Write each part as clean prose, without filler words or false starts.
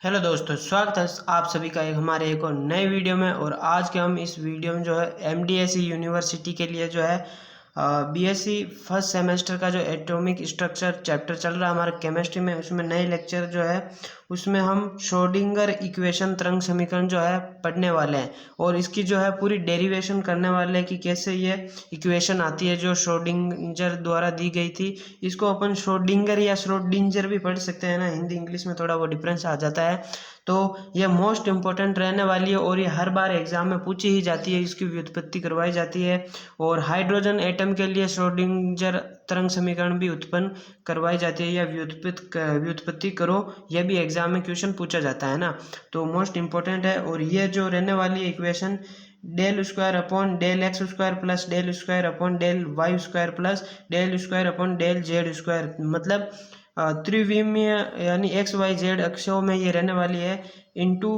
Hello दोस्तों, स्वागत है आप सभी का हमारे एक और नए वीडियो में। और आज के हम इस वीडियो में जो है एमडीएसी यूनिवर्सिटी के लिए जो है बीएससी फर्स्ट सेमेस्टर का जो एटॉमिक स्ट्रक्चर चैप्टर चल रहा है हमारे केमिस्ट्री में, उसमें नए लेक्चर जो है उसमें हम श्रोडिंगर इक्वेशन तरंग समीकरण जो है पढ़ने वाले हैं। और इसकी जो है पूरी डेरिवेशन करने वाले हैं कि कैसे ये इक्वेशन आती है जो श्रोडिंगर द्वारा दी गई थी। इसको अपन श्रोडिंगर या श्रोडिंजर भी पढ़ सकते हैं ना, हिंदी इंग्लिश में थोड़ा वो डिफरेंस आ जाता है। तो ये मोस्ट इम्पोर्टेंट रहने वाली है और ये हर बार एग्जाम में पूछी ही जाती है, इसकी व्युत्पत्ति करवाई जाती है। और हाइड्रोजन एटम के लिए श्रोडिंगर तरंग समीकरण भी उत्पन्न करवाई जाती है या व्युत्पत्ति करो, यह भी एग्जाम में क्वेश्चन पूछा जाता है ना। तो मोस्ट इम्पोर्टेंट है। और ये जो रहने वाली equation del square upon del x square plus del square upon del y square plus del square upon del z square, मतलब त्रिविमीय यानी एक्स वाई जेड अक्षों में ये रहने वाली है। इंटू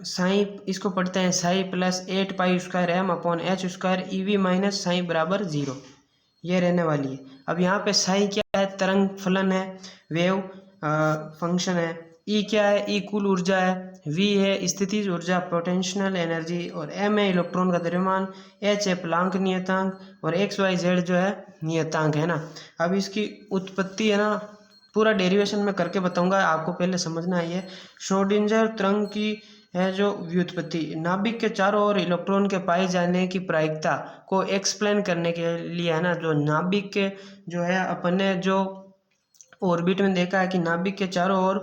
साई, इसको पढ़ते हैं psi plus 8 pi square m upon h square E V minus psi बराबर 0, ये रहने वाली है। अब यहाँ पे साई क्या है? तरंग फलन है, वेव फंक्शन है। ई क्या है? ई कुल ऊर्जा है। वी है स्थितिज ऊर्जा पोटेंशियल एनर्जी। और एम है इलेक्ट्रॉन का द्रव्यमान। एच है प्लांक नियतांक। और एक्स वाई जेड जो है नियतांक है ना। अब इसकी उत्पत्ति है ना, पूरा डेरिवेशन में करके बताऊंगा, आपको पहले समझना है। ये श्रोडिंगर तरंग की है जो व्युत्पत्ति नाभिक के चारों ओर इलेक्ट्रॉन के पाए जाने की प्रायिकता को एक्सप्लेन करने के लिए है ना। जो नाभिक के जो है अपन ने जो ऑर्बिट में देखा है कि नाभिक के चारों ओर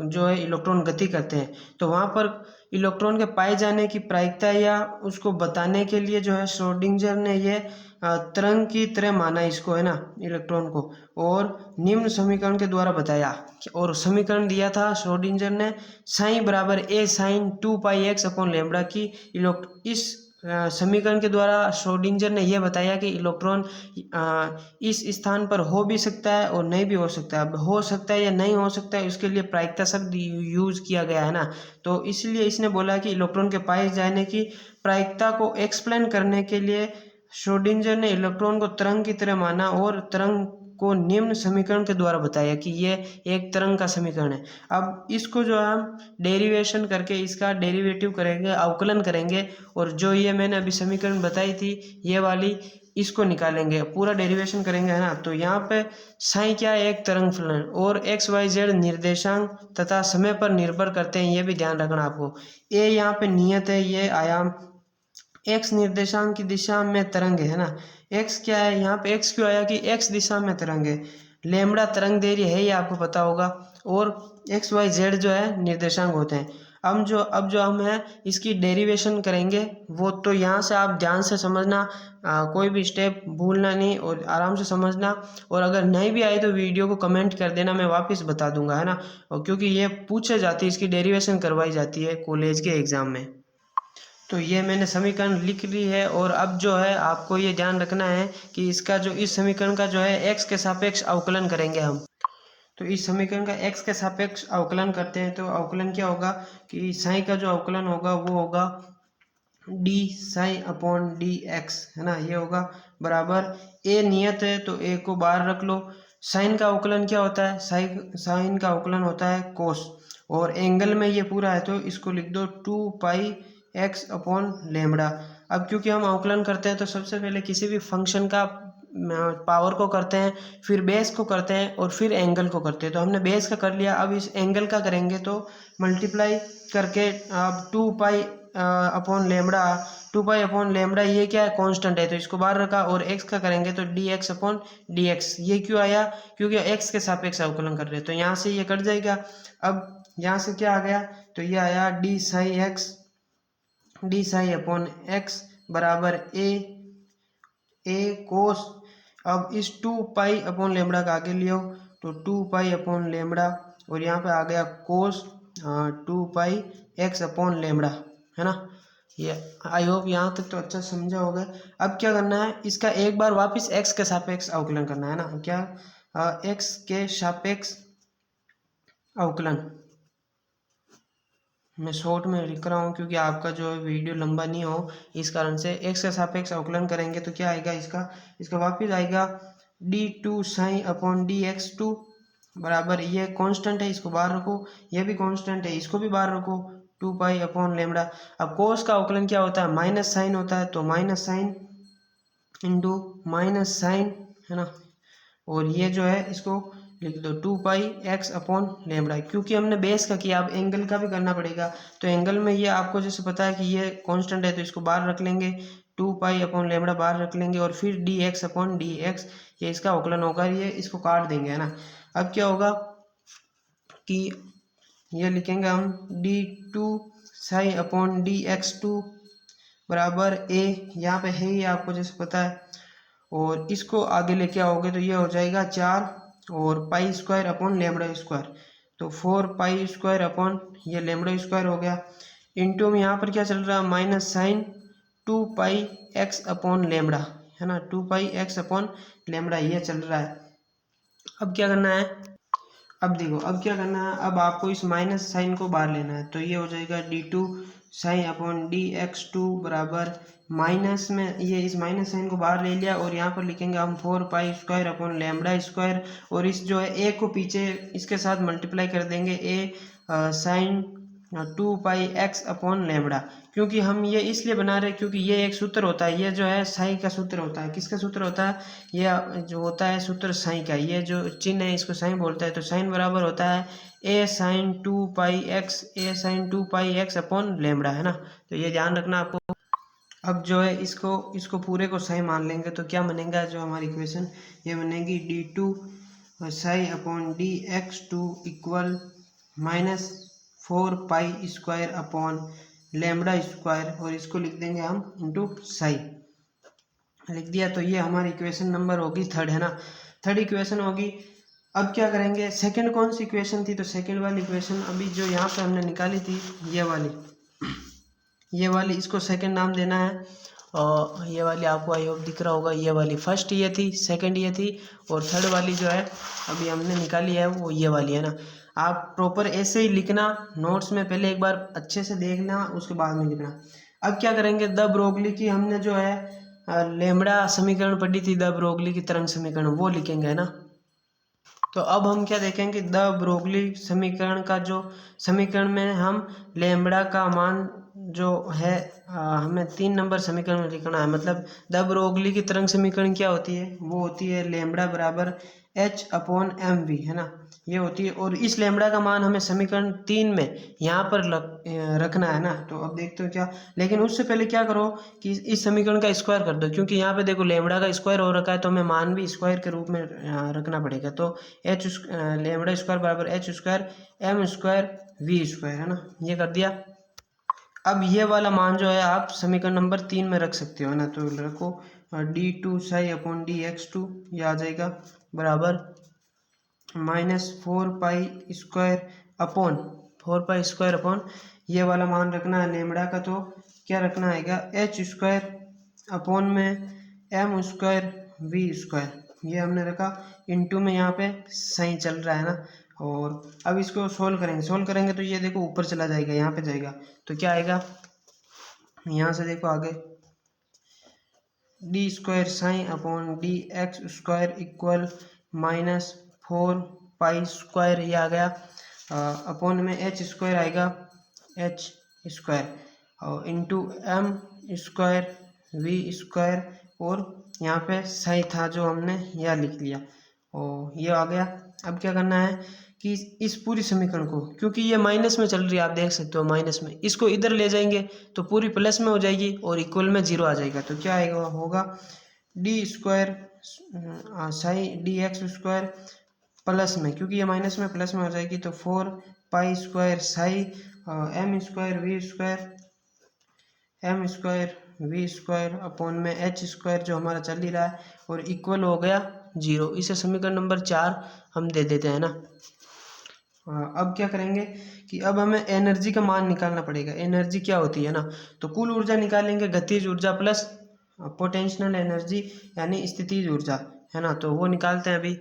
जो है इलेक्ट्रॉन गति करते हैं, तो वहाँ पर इलेक्ट्रॉन के पाए जाने की प्रायिकता या उसको बताने के लिए जो है श्रोडिंगर ने ये तरंग की तरह माना इसको, है ना, इलेक्ट्रॉन को। और निम्न समीकरण के द्वारा बताया, और समीकरण दिया था श्रोडिंगर ने साइन बराबर ए sign 2 pi x upon lambda की। इस समीकरण के द्वारा श्रोडिंगर ने यह बताया कि इलेक्ट्रॉन इस स्थान पर हो भी सकता है और नहीं भी हो सकता है। हो सकता है या नहीं हो सकता है, उसके लिए प्रायिकता शब्द यूज किया गया है ना। तो इसलिए इसने बोला कि इलेक्ट्रॉन के पाए जाने की प्रायिकता को एक्सप्लेन करने के लिए श्रोडिंगर ने इलेक्ट्रॉन को तरंग की तरह माना और तरंग को निम्न समीकरण के द्वारा बताया कि ये एक तरंग का समीकरण है। अब इसको जो है हम डेरिवेशन करके इसका डेरिवेटिव करेंगे, अवकलन करेंगे। और जो ये मैंने अभी समीकरण बताई थी ये वाली, इसको निकालेंगे, पूरा डेरिवेशन करेंगे, है ना। तो यहाँ पे साई क्या है? एक तरंग फलन। और एक्स वाई जेड निर्देशांक तथा समय पर निर्भर करते हैं, ये भी ध्यान रखना आपको। ए यहाँ पे नियत है, ये आयाम। एक्स निर्देशांक की दिशा में तरंग है ना। एक्स क्या है? यहाँ पे एक्स क्यों आया कि एक्स दिशा में तरंग है। लेमड़ा तरंग दैर्घ्य है, ये आपको पता होगा। और एक्स वाई जेड जो है निर्देशांक होते हैं। अब जो हम है इसकी डेरिवेशन करेंगे, वो तो यहाँ से आप ध्यान से समझना, कोई भी स्टेप भूलना नहीं और आराम से समझना। और अगर नहीं भी आए तो वीडियो को कमेंट कर देना, मैं वापस बता दूंगा, है ना। और क्योंकि ये पूछे जाती है, इसकी डेरिवेशन करवाई जाती है कॉलेज के एग्जाम में। तो ये मैंने समीकरण लिख ली है। और अब जो है आपको ये ध्यान रखना है कि इसका जो इस समीकरण का जो है एक्स के सापेक्ष अवकलन करेंगे हम। तो इस समीकरण का एक्स के सापेक्ष अवकलन करते हैं, तो अवकलन क्या होगा कि साई का जो अवकलन होगा वो होगा D Sai upon d x, है ना। ये होगा बराबर, ए नियत है तो ए को बाहर रख लो। साइन का अवकलन क्या होता है? साइन का अवकलन होता है कोस। और एंगल में ये पूरा है तो इसको लिख दो 2 पाई एक्स अपॉन लेमड़ा। अब क्योंकि हम अवकलन करते हैं तो सबसे पहले किसी भी फंक्शन का पावर को करते हैं, फिर बेस को करते हैं और फिर एंगल को करते हैं। तो हमने बेस का कर लिया, अब इस एंगल का करेंगे तो मल्टीप्लाई करके अब 2 pi upon lambda. 2 pi upon lambda ये क्या है? कांस्टेंट है तो इसको बाहर रखा। और एक्स का करेंगे तो D x upon d x. ये क्यों आया? क्योंकि एक्स के सापेक्ष अवकलन कर रहे हैं, तो यहाँ से ये कट जाएगा। अब यहाँ से क्या आ गया? तो ये आया डी साई अपॉन एक्स बराबर ए कोस। अब इस 2 पाई अपॉन लेमड़ा का आगे लियो तो 2 पाई अपॉन लेमड़ा, और यहाँ पे आ गया कोस 2 पाई एक्स अपॉन लेमड़ा, है ना। ये आई होप यहाँ तक तो अच्छा समझा होगा। अब क्या करना है? इसका एक बार वापस एक्स के सापेक्ष अवकलन करना है ना। क्या? एक्स के सापेक्ष अवकलन मैं शॉर्ट में लिख रहा हूँ क्योंकि आपका जो वीडियो लंबा नहीं हो, इस कारण से। एक्स के सापेक्ष अवकलन करेंगे तो क्या आएगा? इसका वापस आएगा D2 psi upon d x two बराबर ये कांस्टेंट है, इसको बाहर रखो, ये भी कांस्टेंट है, इसको भी बाहर रखो, 2 पाई अपॉन लेमड़ा। अब कोस का अवकलन क्या होता है, माइनस साइन होता है, तो minus sine into minus sine, है ना, और ये जो है इसको लिख दो 2 पाई एक्स अपॉन लेमड़ा। क्योंकि हमने बेस का किया, अब एंगल का भी करना पड़ेगा, तो एंगल में ये आपको जैसे पता है कि ये कांस्टेंट है तो इसको बाहर रख लेंगे, 2 पाई अपॉन लेमड़ा बाहर रख लेंगे, और फिर D x upon d x, ये इसका अवकलन होगा, ये इसको काट देंगे, है ना। अब क्या होगा कि ये लिखेंगे हम d2 साई अपॉन dx2 बराबर a, यहाँ पे है ये आपको जैसे पता है, और इसको आगे लेके आओगे तो ये हो जाएगा 4 और pi square upon lambda square, तो 4 पाई स्क्वायर अपॉन ये लेमड़ा स्क्वायर हो गया, इंटू में यहाँ पर क्या चल रहा है, minus sign 2 pi x upon lambda, है ना, 2 पाई एक्स अपॉन लेमड़ा ये चल रहा है। अब क्या करना है, अब देखो अब क्या करना है, अब आपको इस माइनस साइन को बाहर लेना है, तो ये हो जाएगा d2 साइन अपॉन dx2 बराबर माइनस में ये इस माइनस साइन को बाहर ले लिया, और यहाँ पर लिखेंगे हम 4 pi square upon lambda square, और इस जो है a को पीछे इसके साथ मल्टीप्लाई कर देंगे, a sine 2 pi x upon lambda. क्योंकि हम ये इसलिए बना रहे हैं क्योंकि ये एक सूत्र होता है, ये जो है साई का सूत्र होता है, किसका सूत्र होता है, ये जो होता है सूत्र साई का, ये जो चिन्ह है इसको साइन बोलता है, तो साइन बराबर होता है a sine 2 pi x, a sine 2 pi x upon lambda, है ना, तो ये ध्यान रखना आपको। अब जो है इसको पूरे को साई मान लेंगे तो क्या बनेगा, जो हमारी इक्वेशन ये बनेगी d2 psi upon dx2 equal minus 4 pi square upon lambda square, और इसको लिख देंगे हम इंटू साई, लिख दिया। तो ये हमारी इक्वेशन नंबर होगी थर्ड, है ना, थर्ड इक्वेशन होगी। अब क्या करेंगे, सेकंड कौन सी इक्वेशन थी, तो सेकंड वाली इक्वेशन अभी जो यहाँ पे हमने निकाली थी ये वाली इसको सेकंड नाम देना है, और ये वाली आपको आई होप दिख रहा होगा, ये वाली फर्स्ट ये थी, सेकंड ये थी, और थर्ड वाली जो है अभी हमने निकाली है वो ये वाली, है ना। आप प्रॉपर ऐसे ही लिखना, नोट्स में पहले एक बार अच्छे से देखना, उसके बाद में लिखना। अब क्या करेंगे, द ब्रोगली की हमने जो है लेमड़ा समीकरण पढ़ी थी, द ब्रोगली की तरंग समीकरण, वो लिखेंगे, है ना। तो अब हम क्या देखेंगे, द ब्रोगली समीकरण का जो समीकरण में हम लेमड़ा का मान जो है हमें 3 नंबर समीकरण में लिखना है, मतलब द ब्रोगली की तरंग समीकरण क्या होती है, वो होती है लेमड़ा बराबर h अपॉन एम वी, है ना, ये होती है। और इस लेमड़ा का मान हमें समीकरण 3 में यहाँ पर रखना है ना। तो अब देखते हो क्या, लेकिन उससे पहले क्या करो कि इस समीकरण का स्क्वायर कर दो, क्योंकि यहाँ पे देखो लेमड़ा का स्क्वायर हो रखा है, तो हमें मान भी स्क्वायर के रूप में रखना पड़ेगा। तो एच लेमड़ा स्क्वायर बराबर h square m square v square, है ना, ये कर दिया। अब ये वाला मान जो है आप समीकरण नंबर 3 में रख सकते हो, है ना, तो रखो d2 साई अपॉन dx2, ये आ जाएगा बराबर माइनस 4 पाई स्क्वायर अपॉन ये वाला मान रखना है लेमड़ा का, तो क्या रखना आएगा एच स्क्वायर अपॉन में एम स्क्वायर वी स्क्वायर, ये हमने रखा, इंटू में यहाँ पे साइन चल रहा है ना। और अब इसको सोल्व करेंगे तो ये देखो ऊपर चला जाएगा, यहाँ पे जाएगा, तो क्या आएगा, यहाँ से देखो आगे d square sine upon d x square equal minus 4 pi square, ये आ गया, अपॉन में एच स्क्वायर आएगा एच स्क्वायर और into m square v square, और यहाँ पे सही था जो हमने यह लिख लिया, और ये आ गया। अब क्या करना है कि इस पूरी समीकरण को, क्योंकि ये माइनस में चल रही है, आप देख सकते हो माइनस में, इसको इधर ले जाएंगे तो पूरी प्लस में हो जाएगी और इक्वल में 0 आ जाएगा। तो क्या आएगा, होगा D square Sai D x square plus में, क्योंकि ये माइनस में प्लस में हो जाएगी, तो 4 pi square psi m square v square upon में एच स्क्वायर जो हमारा चल ही रहा है, और इक्वल हो गया 0। इसे समीकरण नंबर 4 हम दे देते हैं ना। अब क्या करेंगे कि अब हमें एनर्जी का मान निकालना पड़ेगा। एनर्जी क्या होती है ना, तो कुल ऊर्जा निकालेंगे, गतिज ऊर्जा प्लस पोटेंशियल एनर्जी यानी स्थितिज ऊर्जा, है ना, तो वो निकालते हैं अभी।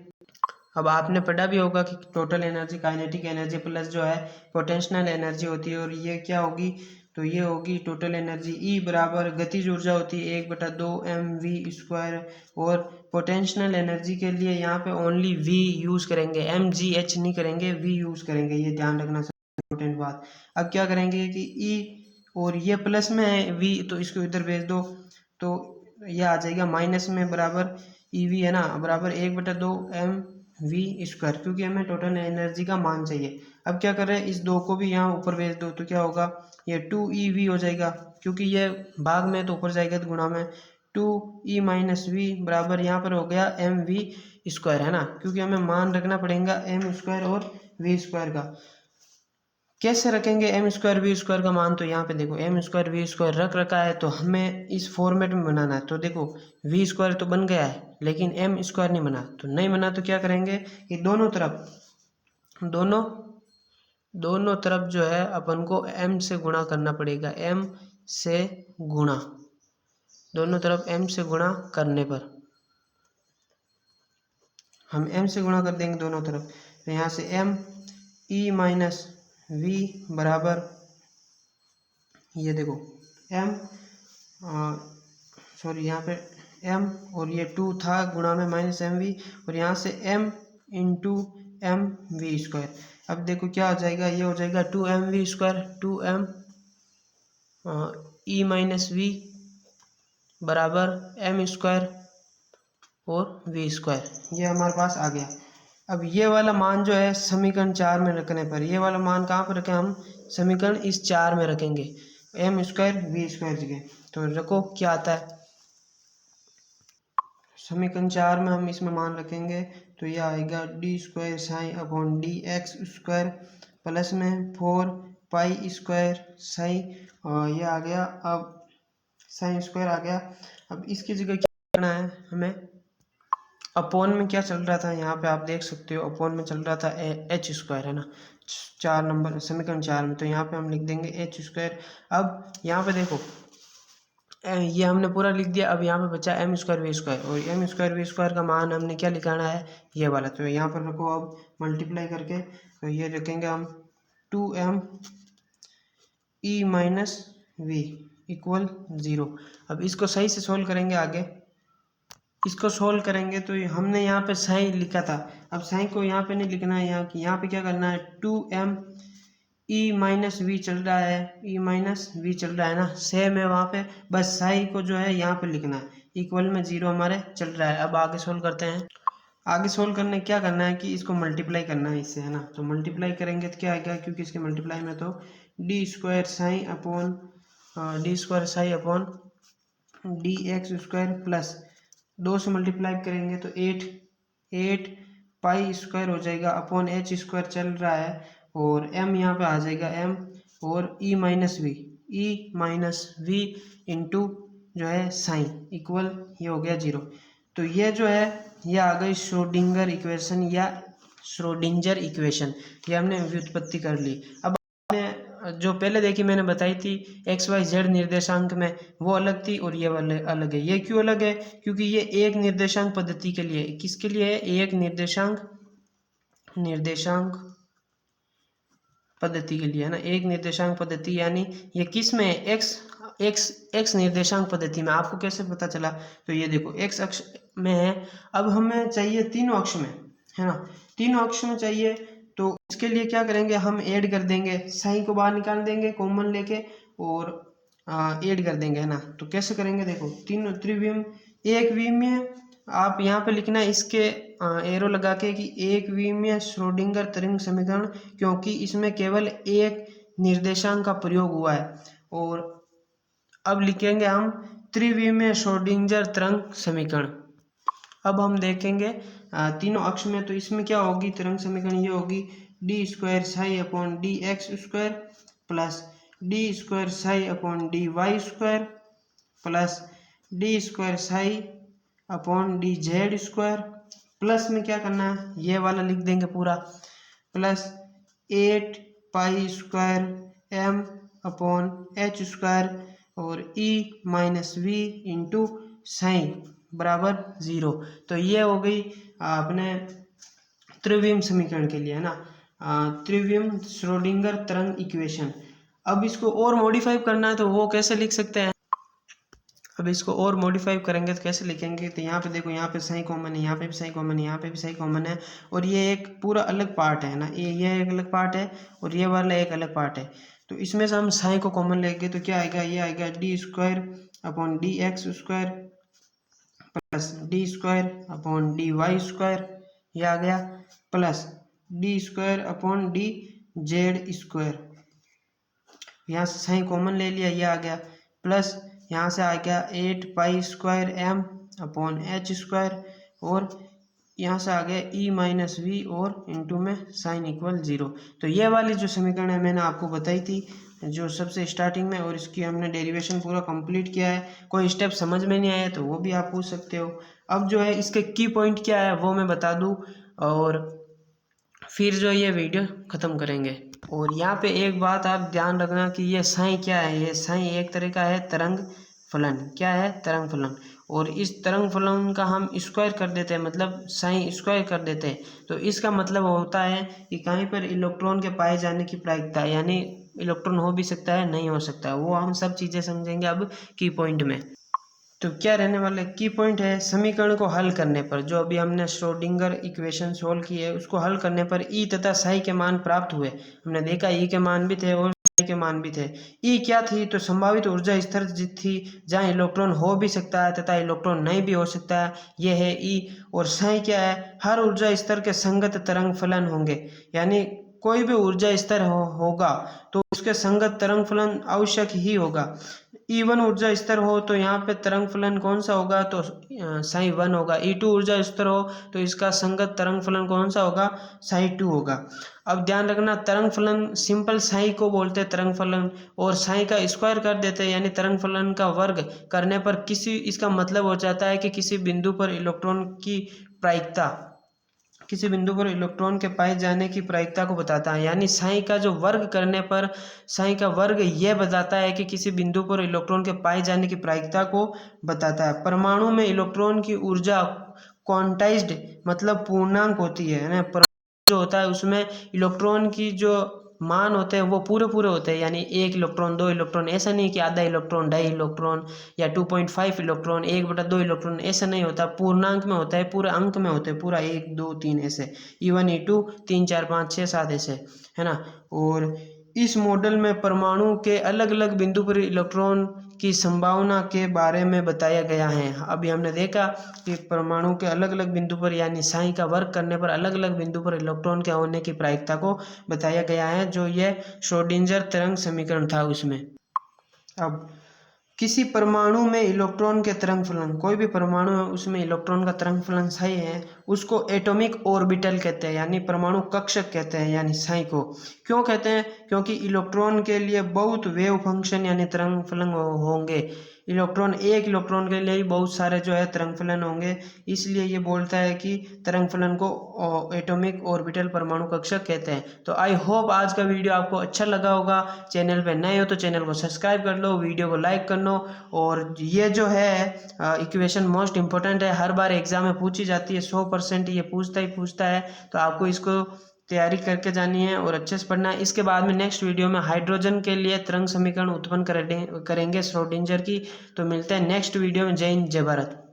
अब आपने पढ़ा भी होगा कि total energy kinetic energy plus जो है पोटेंशियल एनर्जी होती है, और ये क्या होगी, तो ये होगी टोटल एनर्जी ई बराबर गतिज ऊर्जा होती है 1/2 mv²। और पोटेंशियल एनर्जी के लिए यहाँ पे ओनली वी यूज़ करेंगे, mgh नहीं करेंगे, वी यूज़ करेंगे, ये ध्यान रखना इम्पोर्टेंट बात। अब क्या करेंगे कि ई और ये प्लस में है वी, तो इसको इधर भेज दो, तो ये आ जाएगा माइनस में बराबर ई वी है ना, बराबर 1/2 mv², क्योंकि हमें टोटल एनर्जी का मान चाहिए। अब क्या कर रहे हैं, इस दो को भी यहाँ ऊपर भेज दो, तो क्या होगा, ये 2ev हो जाएगा, क्योंकि ये भाग में तो ऊपर जाएगा तो गुणा में 2e-v बराबर यहाँ पर हो गया mv², है ना, क्योंकि हमें मान रखना पड़ेगा m² और v² का। कैसे रखेंगे m²v² का मान, तो यहाँ पे देखो m²v² रख रखा है, तो हमें इस फॉर्मेट में बनाना है। तो देखो v² तो बन गया है, लेकिन m² नहीं बना, तो नहीं बना तो क्या करेंगे कि दोनों तरफ जो है अपन को m से गुणा करना पड़ेगा, m से गुणा, दोनों तरफ m से गुणा करने पर हम m से गुणा कर देंगे दोनों तरफ, तो यहाँ से m-e-v बराबर, ये देखो m, सॉरी यहाँ पे m और ये 2 था गुणा में -mv, और यहाँ से m इंटू mv²। अब देखो क्या हो जाएगा, ये हो जाएगा 2mv², 2m e-v बराबर m² और v², ये हमारे पास आ गया। अब ये वाला मान जो है समीकरण 4 में रखने पर, ये वाला मान कहाँ पर रखें हम, समीकरण इस 4 में रखेंगे, m² v² जगह, तो रखो क्या आता है, समीकरण 4 में हम इसमें मान रखेंगे, तो यह आएगा d² sin/dx² प्लस में 4π² साइन, और ये आ गया, अब sin² आ गया। अब इसकी जगह क्या करना है हमें, अपोन में क्या चल रहा था, यहाँ पे आप देख सकते हो अपोन में चल रहा था h², है ना, 4 नंबर समीकरण 4 में, तो यहाँ पे हम लिख देंगे h²। अब यहाँ पे देखो ये हमने पूरा लिख दिया, अब यहाँ पे बचा m² v², और m² v² का मान हमने क्या लिखाना है, ये वाला, तो यहाँ पर रखो, अब मल्टीप्लाई करके, तो ये रखेंगे हम 2m e-v इक्वल 0। अब इसको सही से सोल्व करेंगे, आगे इसको सोल्व करेंगे, तो हमने यहाँ पे साइन लिखा था, अब साइन को यहाँ पे नहीं लिखना है, यहाँ पे क्या करना है, 2m e-v चल रहा है, e-v चल रहा है ना, सेम है वहाँ पे, बस साइन को जो है यहाँ पे लिखना है, इक्वल में 0 हमारे चल रहा है। अब आगे सोल्व करते हैं, आगे सोल्व करने क्या करना है कि इसको मल्टीप्लाई करना है इससे, है ना, तो मल्टीप्लाई करेंगे तो क्या आएगा, क्योंकि इसके मल्टीप्लाई में तो d² sine upon dx² plus 2 से मल्टीप्लाई करेंगे तो 8π² हो जाएगा, अपॉन h² चल रहा है, और m यहाँ पे आ जाएगा m, और e-v इंटू जो है साइन इक्वल, ये हो गया 0। तो ये जो है ये आ गई श्रोडिंगर इक्वेशन या श्रोडिंजर इक्वेशन, ये हमने व्युत्पत्ति कर ली। अब आपने जो पहले देखी मैंने बताई थी XYZ निर्देशांक में, वो अलग थी और ये वाले अलग है। ये क्यों अलग है, क्योंकि ये एक निर्देशांक पद्धति के लिए, किसके लिए है, एक निर्देशांक पद्धति के लिए, है ना, एक निर्देशांक पद्धति, यानी ये किस में है, एक्स निर्देशांक पद्धति में। आपको कैसे पता चला, तो ये देखो एक्स अक्ष में है, अब हमें चाहिए तीनों अक्ष में, है ना, तीनों अक्ष में चाहिए, तो इसके लिए क्या करेंगे, हम ऐड कर देंगे, साइन को बाहर निकाल देंगे कॉमन लेके, और ऐड कर देंगे, है ना। तो कैसे करेंगे, देखो तीनों त्रिविम, एक विमीय, आप यहाँ पे लिखना है इसके एरो लगा के कि एक विमीय श्रोडिंगर तरंग समीकरण, क्योंकि इसमें केवल एक निर्देशांक का प्रयोग हुआ है। और अब लिखेंगे हम त्रिविमीय श्रोडिंगर तरंग समीकरण। अब हम देखेंगे तीनों अक्ष में, तो इसमें क्या होगी तरंग समीकरण, ये होगी d² psi upon dx² plus d² psi upon dy² plus d² psi upon dz², plus में क्या करना है, ये वाला लिख देंगे पूरा, प्लस 8π² m अपॉन h² और e-v इंटू साइन बराबर 0। तो ये हो गई अपने त्रिविम समीकरण के लिए, है ना, त्रिविम श्रोडिंगर तरंग इक्वेशन। अब इसको और मॉडिफाई करना है तो वो कैसे लिख सकते हैं? अब इसको और मॉडिफाई करेंगे तो कैसे लिखेंगे? तो यहाँ पे देखो, यहाँ पे साइन कॉमन है, यहाँ पे भी साइन कॉमन है, यहाँ पे भी साइन कॉमन है, और ये एक पूरा अलग पार्ट है ना, ये एक अलग पार्ट है और ये वाला एक अलग पार्ट है। तो इसमें से हम साइन को कॉमन लेंगे तो क्या आएगा? ये आएगा d square upon d x square plus d square upon d y square, ये आ गया, plus d square upon d z square, यहाँ से साइन कॉमन ले लिया, ये आ गया, प्लस यहाँ से आ गया 8 pi square m upon h square, और यहाँ से आ गया ई माइनस वी और इनटू में साइन इक्वल 0। तो ये वाली जो समीकरण है मैंने आपको बताई थी जो सबसे स्टार्टिंग में, और इसकी हमने डेरिवेशन पूरा कंप्लीट किया है। कोई स्टेप समझ में नहीं आया तो वो भी आप पूछ सकते हो। अब जो है इसके की पॉइंट क्या है वो मैं बता दूँ, और फिर जो ये वीडियो ख़त्म करेंगे। और यहाँ पे एक बात आप ध्यान रखना कि ये साइन क्या है? ये साइन एक तरह का है तरंग फलन। क्या है? तरंग फलन। और इस तरंग फलन का हम स्क्वायर कर देते हैं, मतलब साइन स्क्वायर कर देते हैं, तो इसका मतलब होता है कि कहीं पर इलेक्ट्रॉन के पाए जाने की प्रायिकता, यानी इलेक्ट्रॉन हो भी सकता है, नहीं हो सकता है, वो हम सब चीज़ें समझेंगे अब की पॉइंट में। तो क्या रहने वाले की पॉइंट है? समीकरण को हल करने पर, जो अभी हमने श्रोडिंगर इक्वेशन सोल्व की है उसको हल करने पर ई तथा साई के मान प्राप्त हुए। हमने देखा ई के मान भी थे और साई के मान भी थे। ई क्या थी? तो संभावित ऊर्जा स्तर थी जहाँ इलेक्ट्रॉन हो भी सकता है तथा इलेक्ट्रॉन नहीं भी हो सकता है, ये है ई। और साई क्या है? हर ऊर्जा स्तर के संगत तरंग फलन होंगे, यानी कोई भी ऊर्जा स्तर होगा तो उसके संगत तरंग फलन आवश्यक ही होगा। E1 ऊर्जा स्तर हो तो यहाँ पे तरंग फलन कौन सा होगा? तो साई 1 होगा। E2 ऊर्जा स्तर हो तो इसका संगत तरंग फलन कौन सा होगा? साई 2 होगा। अब ध्यान रखना, तरंग फलन सिंपल साई को बोलते हैं तरंग फलन, और साई का स्क्वायर कर देते हैं, यानी तरंग फलन का वर्ग करने पर इसका मतलब हो जाता है कि किसी बिंदु पर इलेक्ट्रॉन की प्रायिकता, किसी बिंदु पर इलेक्ट्रॉन के पाए जाने की प्रायिकता को बताता है। यानी साई का जो वर्ग करने पर साई का वर्ग यह बताता है कि किसी बिंदु पर इलेक्ट्रॉन के पाए जाने की प्रायिकता को बताता है। परमाणु में इलेक्ट्रॉन की ऊर्जा क्वांटाइज्ड मतलब पूर्णांक होती है ना। परमाणु जो होता है उसमें इलेक्ट्रॉन की जो मान होते हैं वो पूरे पूरे होते हैं, यानी 1 इलेक्ट्रॉन, 2 इलेक्ट्रॉन, ऐसा नहीं कि आधा इलेक्ट्रॉन, 2.5 इलेक्ट्रॉन या 2.5 इलेक्ट्रॉन, 1/2 इलेक्ट्रॉन, ऐसा नहीं होता। पूर्णांक में होता है, पूरे अंक में होते हैं, पूरा 1 2 3 ऐसे, E1 E2 3 4 5 6 7 ऐसे, है ना। और इस मॉडल में परमाणु के अलग अलग बिंदु पर इलेक्ट्रॉन की संभावना के बारे में बताया गया है। अभी हमने देखा कि परमाणु के अलग अलग बिंदु पर, यानी साई का वर्ग करने पर अलग अलग बिंदु पर इलेक्ट्रॉन के होने की प्रायिकता को बताया गया है, जो ये श्रोडिंगर तरंग समीकरण था उसमें। अब किसी परमाणु में इलेक्ट्रॉन के तरंग फलन, कोई भी परमाणु है उसमें इलेक्ट्रॉन का तरंग फलन साई है, उसको एटॉमिक ऑर्बिटल कहते हैं, यानी परमाणु कक्षक कहते हैं, यानी साई को। क्यों कहते हैं? क्योंकि इलेक्ट्रॉन के लिए बहुत वेव फंक्शन यानी तरंग फलन होंगे। एक इलेक्ट्रॉन के लिए ही बहुत सारे जो है तरंग फलन होंगे, इसलिए ये बोलता है कि तरंग फलन को एटॉमिक ऑर्बिटल परमाणु कक्षक कहते हैं। तो आई होप आज का वीडियो आपको अच्छा लगा होगा। चैनल पे नए हो तो चैनल को सब्सक्राइब कर लो, वीडियो को लाइक कर लो। और ये जो है इक्वेशन मोस्ट इंपॉर्टेंट है, हर बार एग्जाम में पूछी जाती है, 100% ये पूछता है, तो आपको इसको तैयारी करके जानी है और अच्छे से पढ़ना है। इसके बाद में नेक्स्ट वीडियो में हाइड्रोजन के लिए तरंग समीकरण उत्पन्न करेंगे श्रोडिंगर की। तो मिलते हैं नेक्स्ट वीडियो में। जय हिंद, जय भारत।